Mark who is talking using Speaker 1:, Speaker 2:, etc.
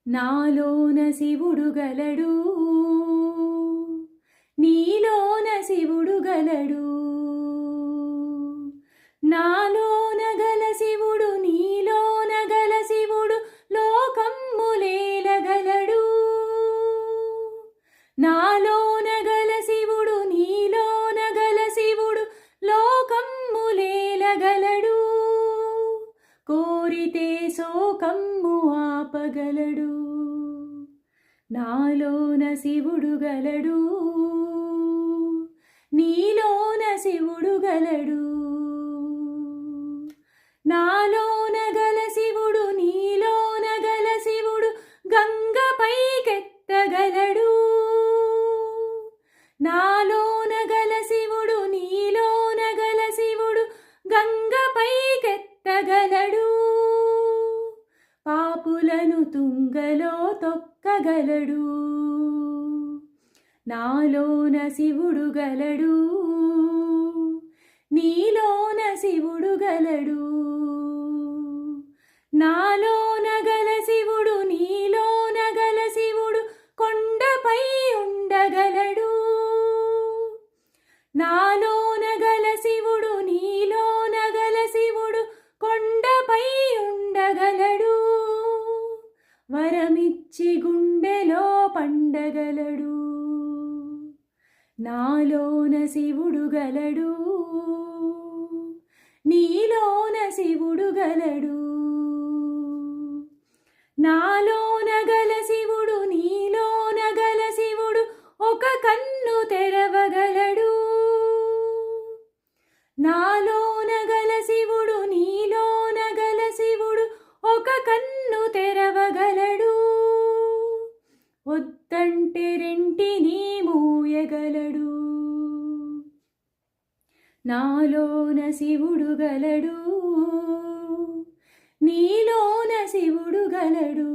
Speaker 1: నాలోన శివుడు గలడు, నీలోన శివుడు గలడు. నాలోన గల శివుడు, నీలోన గల శివుడు లోకమ్ములేలగలడు. నాలోన గల శివుడు, నీలోన గల శివుడు లోకమ్ములేలగలడు. కోరితే శోకమ్ము ఆపగలడు. నాలోన శివుడు గలడు, నీలోన శివుడు గలడు. నాలోన గల శివుడు, నీలోన గల శివుడు గంగపైకెత్తగలడు. నాలోన గల శివుడు, నీలోన గల శివుడు గంగపైకెత్తగలడు. పాపులను తుంగలో తొక్కగలడు. నాలోన శివుడు గలడు, నీలోన శివుడు గలడు. నాలోన గల శివుడు, నీలోన గల శివుడు కొండపై ఉండగలడు. నాలోన గల శివుడు, నీలోన గల శివుడు కొండపై ఉండగలడు. వరమిచ్చి గుండెలో పండగలడు. నాలోన శివుడు గలడు, నీలోన శివుడు గలడు. నాలోన గల శివుడు, నీలోన గల శివుడు ఒక కన్ను తెరవగలడు. నాలోన గల శివుడు, నీలోన గల శివుడు ఒక కన్ను తెరవగలడు. వద్దంటే రెంటిని మూయగలడు. నాలోన శివుడు గలడు, నీలోన శివుడు గలడు.